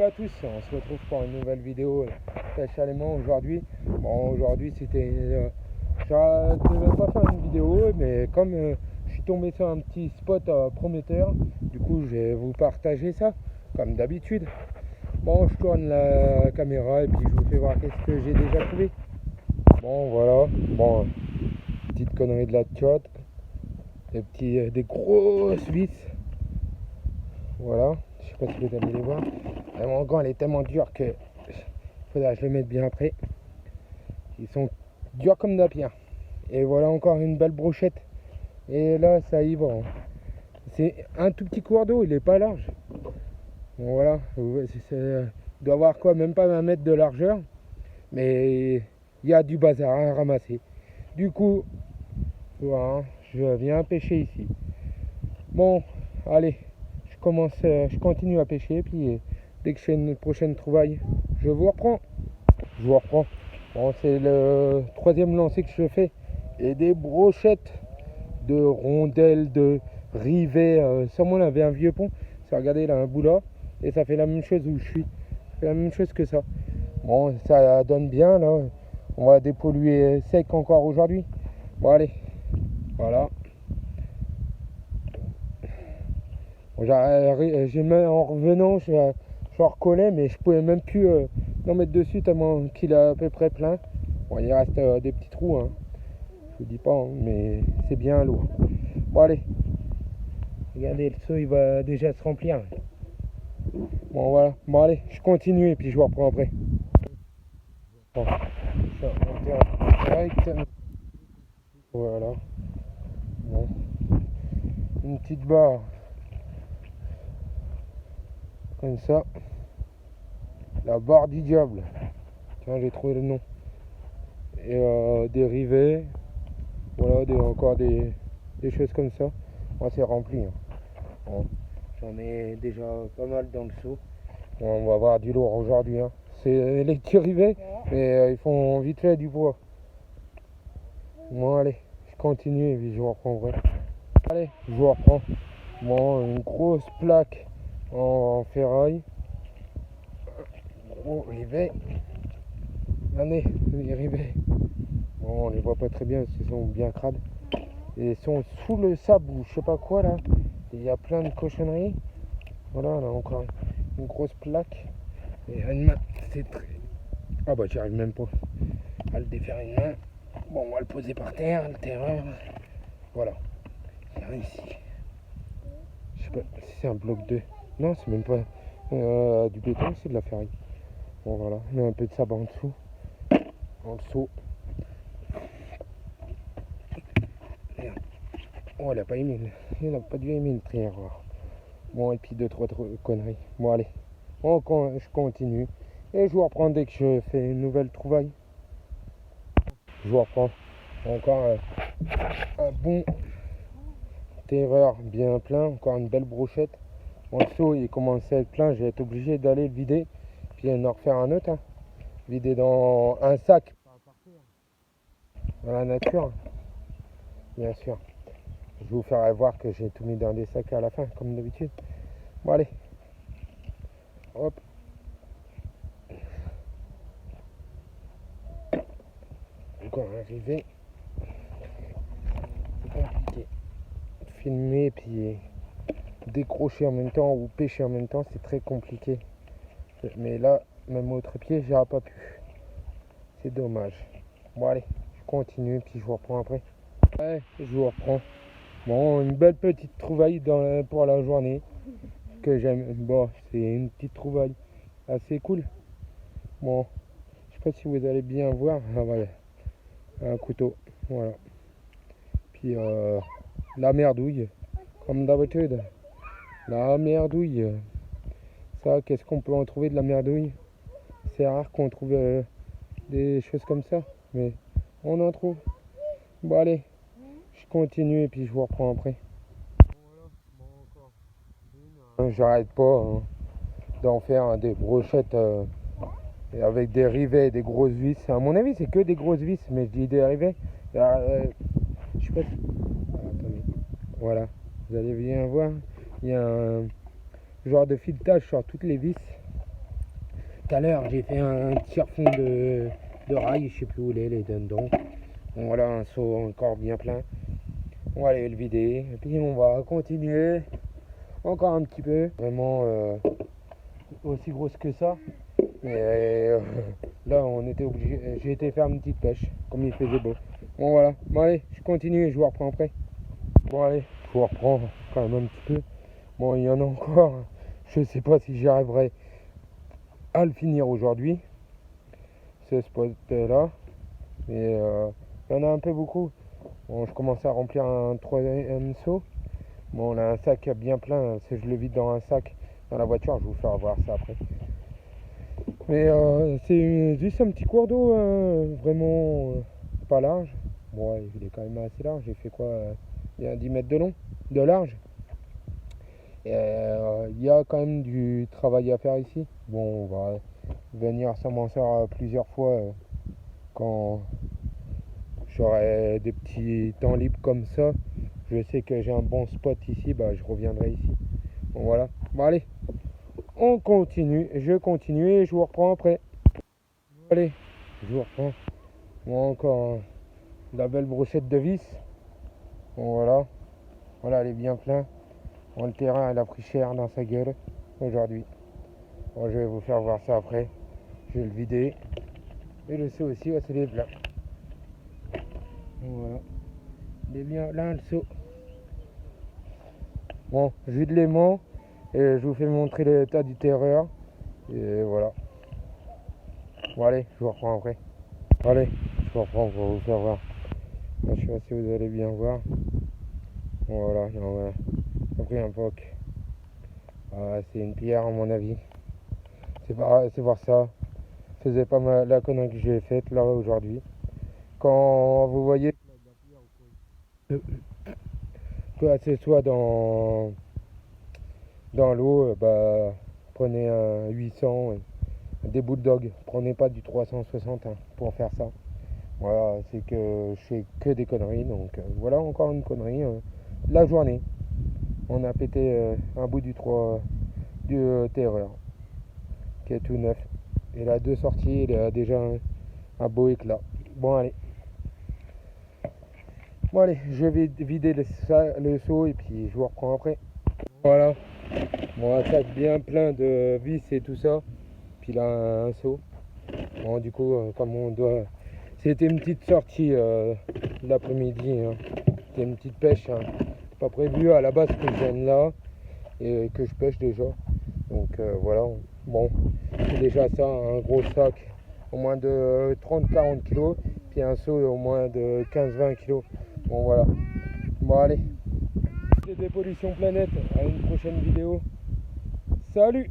Salut à tous, on se retrouve pour une nouvelle vidéo pêche à l'aimant aujourd'hui. Bon, aujourd'hui c'était... je devais pas faire une vidéo, mais comme je suis tombé sur un petit spot prometteur, du coup je vais vous partager ça, comme d'habitude. Bon, je tourne la caméra et puis je vous fais voir qu'est-ce que j'ai déjà trouvé. Bon, voilà, bon, petite connerie de la tchotte, des grosses vis. Voilà, je sais pas si vous allez les voir. Mon gant, elle est tellement dure que faudra que je le mette bien après. Ils sont durs comme de la pierre. Et voilà encore une belle brochette. Et là, ça y va. C'est un tout petit cours d'eau, il est pas large. Bon, voilà, il doit avoir quoi, même pas 1 mètre de largeur. Mais il y a du bazar à ramasser. Du coup, voilà, je viens pêcher ici. Bon, allez, je continue à pêcher. Puis dès que je fais une prochaine trouvaille, je vous reprends. Bon, c'est le 3e lancer que je fais. Et des brochettes de rondelles, de rivets. Sur moi, on avait un vieux pont. Regardez, il a un bout là. Et ça fait la même chose où je suis. Ça fait la même chose que ça. Bon, ça donne bien là. On va dépolluer sec encore aujourd'hui. Bon, allez. Voilà. Bon, en revenant, je recollais, mais je pouvais même plus en mettre dessus tellement qu'il est à peu près plein. Bon, il reste des petits trous, hein. Je vous dis pas, hein, mais c'est bien lourd. Bon, allez. Regardez, le seau, il va déjà se remplir. Bon, voilà. Bon, allez, je continue et puis je vous reprends après. Bon, ça, direct. Voilà. Bon. Une petite barre. Comme ça. La barre du diable. Tiens, j'ai trouvé le nom. Et des rivets. Voilà, encore des choses comme ça. Moi, c'est rempli. Hein. Bon, j'en ai déjà pas mal dans le seau. Bon, on va avoir du lourd aujourd'hui. Hein. C'est les petits rivets, mais ils font vite fait du bois. Bon, allez, je continue et puis je vous reprendrai. Allez, je vous reprends. Bon, une grosse plaque en ferraille. Gros rivet. Regardez, les rivets. Bon, on les voit pas très bien parce qu'ils sont bien crades. Et ils sont sous le sable ou je sais pas quoi là. Il y a plein de cochonneries. Voilà, là encore une grosse plaque. Et une main, c'est très... Ah bah j'y arrive même pas à le défaire une main. Bon, on va le poser par terre, le terreur. Voilà. Il y a ici. Je sais pas si c'est un bloc 2. Non, c'est même pas du béton, c'est de la ferraille. Bon voilà, il y a un peu de sable en dessous. En dessous. Oh, il a pas pas dû aimer le trier. Bon, et puis 2-3 conneries. Bon, allez, je continue. Et je vous reprends dès que je fais une nouvelle trouvaille. Je vous reprends. Encore un bon terreur bien plein. Encore une belle brochette. Bon, le seau, il commençait à être plein. J'ai été obligé d'aller le vider. Puis en refaire un autre. Hein. Vider dans un sac. Dans la nature. Bien sûr. Je vous ferai voir que j'ai tout mis dans des sacs à la fin, comme d'habitude. Bon, allez. Hop. Encore arrivé. C'est compliqué. Filmer puis décrocher en même temps ou pêcher en même temps, c'est très compliqué. Mais là, même au trépied, j'aurais pas pu. C'est dommage. Bon, allez. Je continue puis je vous reprends après. Ouais, je vous reprends. Bon, une belle petite trouvaille pour la journée que j'aime. Bon, c'est une petite trouvaille assez cool. Bon, je sais pas si vous allez bien voir. Ah, voilà. Un couteau, voilà. Puis la merdouille, comme d'habitude. La merdouille. Ça, qu'est-ce qu'on peut en trouver de la merdouille? C'est rare qu'on trouve des choses comme ça, mais on en trouve. Bon, allez. Je continue et puis je vous reprends après. J'arrête pas hein, d'en faire des brochettes avec des rivets et des grosses vis. À mon avis, c'est que des grosses vis, mais je dis des rivets. Je sais pas si... attendez. Voilà, vous allez bien voir. Il y a un genre de filetage sur toutes les vis. tout à l'heure, j'ai fait un tire-fond de rail, je sais plus où les dindons. Bon, voilà, un seau encore bien plein. On va aller le vider, et puis on va continuer encore un petit peu. Vraiment aussi grosse que ça. Mais là, on était obligé. J'ai été faire une petite pêche, comme il faisait beau. Bon, voilà. Bon, allez, je continue et je vous reprends après. Bon, allez, je vous reprends quand même un petit peu. Bon, il y en a encore. Je sais pas si j'y arriverai à le finir aujourd'hui, ce spot là. Mais il y en a un peu beaucoup. Bon, je commence à remplir un troisième seau. Bon, on a un sac bien plein. Si je le vide dans un sac dans la voiture, je vous ferai voir ça après. Mais c'est juste un petit cours d'eau, vraiment pas large. Bon, ouais, il est quand même assez large. J'ai fait quoi il y a 10 mètres de long, de large. Et il y a quand même du travail à faire ici. Bon, on va venir s'amancer plusieurs fois quand j'aurai des petits temps libres comme ça. Je sais que j'ai un bon spot ici, bah je reviendrai ici. Bon, voilà. Bon, allez, on continue. Je continue et je vous reprends après. Allez, je vous reprends. Bon, encore la belle brochette de vis. Bon, voilà. Voilà, elle est bien pleine. Bon, le terrain, elle a pris cher dans sa gueule aujourd'hui. Bon, je vais vous faire voir ça après. Je vais le vider. Et le seau aussi, ouais, c'est les plein. Voilà. Il est bien là, le seau. Bon, je vide l'aimant et je vous fais montrer l'état du terreur. Et voilà. Bon, allez, je vous reprends après. Allez, je vous reprends pour vous faire voir. Moi, je sais pas si vous allez bien voir. Bon, voilà, j'ai pris un poc. C'est une pierre, à mon avis. C'est voir ça. Faisait pas mal la connerie que j'ai faite là aujourd'hui. Quand vous voyez que elle soit dans l'eau, bah prenez un 800, des bulldogs. Prenez pas du 360 pour faire ça. Voilà, c'est que je fais que des conneries. Donc voilà encore une connerie de la journée. On a pété un bout du terreur qui est tout neuf. Il a deux sorties, il a déjà un beau éclat. Bon, allez. Bon, allez, je vais vider le seau et puis je vous reprends après. Voilà. Bon, un sac bien plein de vis et tout ça. Puis là, un seau. Bon, du coup, comme on doit. C'était une petite sortie l'après-midi. Hein. C'était une petite pêche. Hein. Pas prévu à la base que je vienne là et que je pêche déjà. Donc voilà. Bon, c'est déjà ça, un gros sac au moins de 30-40 kg, puis un seau au moins de 15-20 kg. Bon, voilà. Bon, allez. C'était Pollution Planète. À une prochaine vidéo. Salut!